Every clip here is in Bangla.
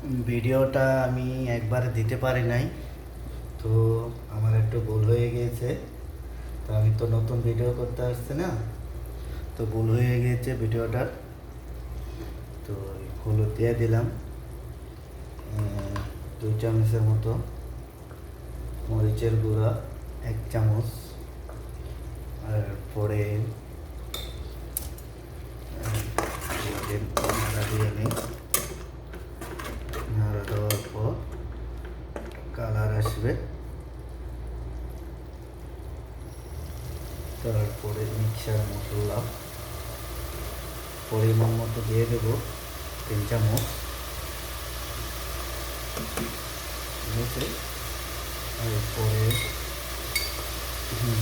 ভিডিওটা আমি একবারে দিতে পারি নাই, তো আমার একটু ভুল হয়ে গিয়েছে। তো আমি তো নতুন ভিডিও করতে আসছি না, তো ভুল হয়ে গিয়েছে ভিডিওটার। তো হলুদ দিয়ে দিলাম 2 চামচের মতো, মরিচের গুঁড়া 1 চামচ, আর পরে নাড়া দিয়ে নিই। নাড়া দেওয়ার পর কালার আসবে, তারপরে মিক্সার মশলা পরিমাণ মতো দিয়ে দেবো 3 চামচ। ঠিক আছে, এরপরে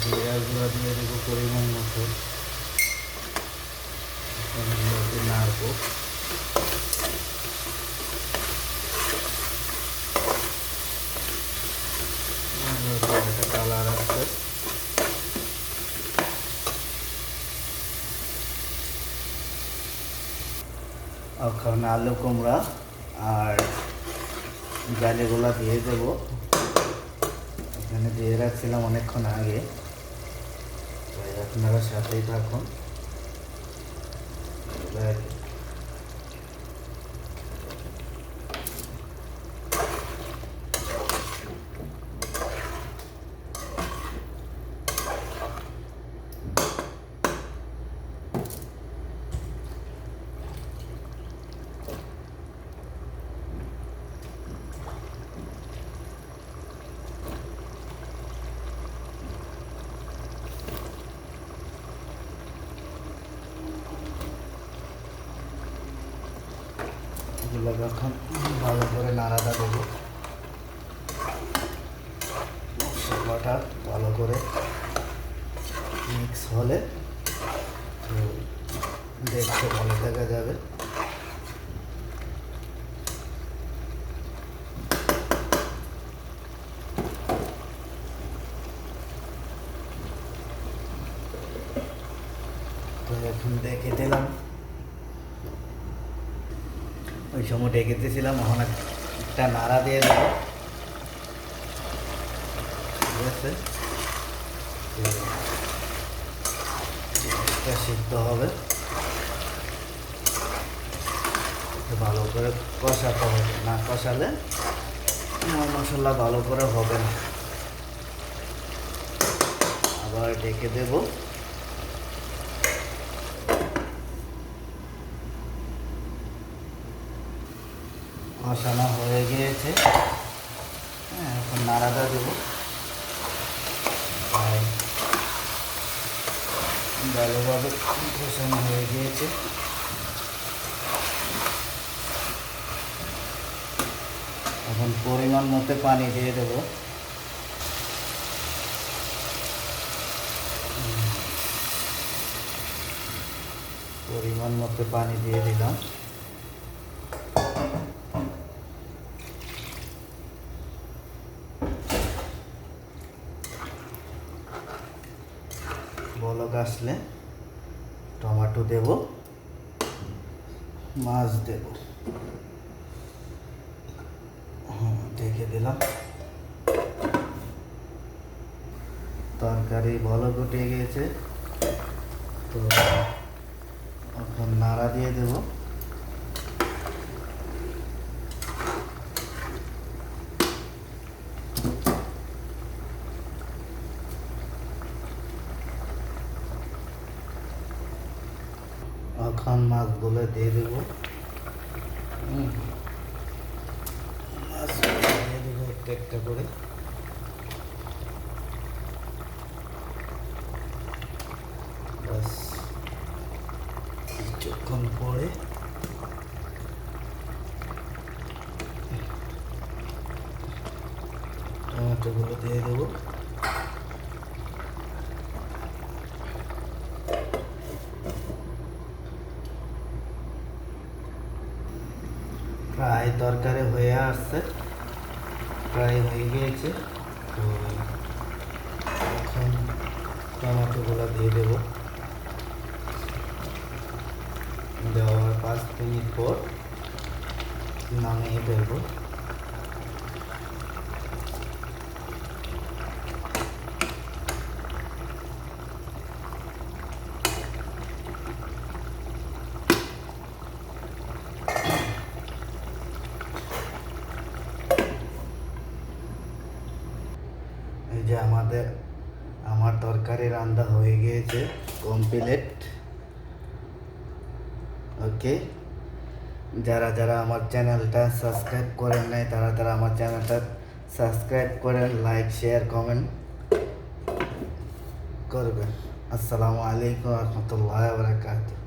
জিরা গুঁড়া দিয়ে দেবো পরিমাণ মতো। নাড়বো, একটা কালার আসবে। এখন আলু কুমড়া আর ডালেগুলো দিয়ে দেবো। এখানে দিয়ে রাখছিলাম অনেকক্ষণ আগে, আপনারা সাথেই থাকুন। এগুলো এখন ভালো করে নাড়াটা দেবো, মশলাটা ভালো করে মিক্স হলে তো দেখতে ভালো দেখা যাবে। তো এখন দেখে দিলাম, ওই সময় ডেকে দিয়েছিলাম, এখন একটা নাড়া দিয়ে দেবো। ঠিক আছে, এটা সিদ্ধ হবে, ভালো করে কষাতে হবে, না কষালে মশলা ভালো করে হবে না। আবার ডেকে দেব। কষানো হয়ে গিয়েছে, এখন নাড়াটা দেবো। ভালোভাবে কষানো হয়ে গিয়েছে, এখন পরিমাণ মতো পানি দিয়ে দেবো। পরিমাণ মতো পানি দিয়ে দিলাম। বলক আসলে টমেটো দেব, মাছ দেব। দেখে দিলাম, তরকারি বলক উঠে গিয়েছে, তো এখন নাড়া দিয়ে দেব। এখন মাছগুলো দিয়ে দেব, মাছগুলো দিয়ে দেবো একটা একটা করে। বাস কিছুক্ষণ পরে টমেটোগুলো দিয়ে দেবো। প্রায় তরকারি হয়ে আসছে, প্রায় হয়ে গিয়েছে। তো এখন টমেটোগুলো দিয়ে দেবো। দেওয়ার 5 মিনিট পর নামিয়ে ফেলবো। এই যে আমার তরকারি রান্না হয়ে গিয়েছে কমপ্লিট। ওকে, যারা যারা আমার চ্যানেলটা সাবস্ক্রাইব করেন নাই তারা তারা আমার চ্যানেলটা সাবস্ক্রাইব করেন, লাইক শেয়ার কমেন্ট করবেন। আসসালামু আলাইকুম রহমতুল্লাহ বারাকাতুহু।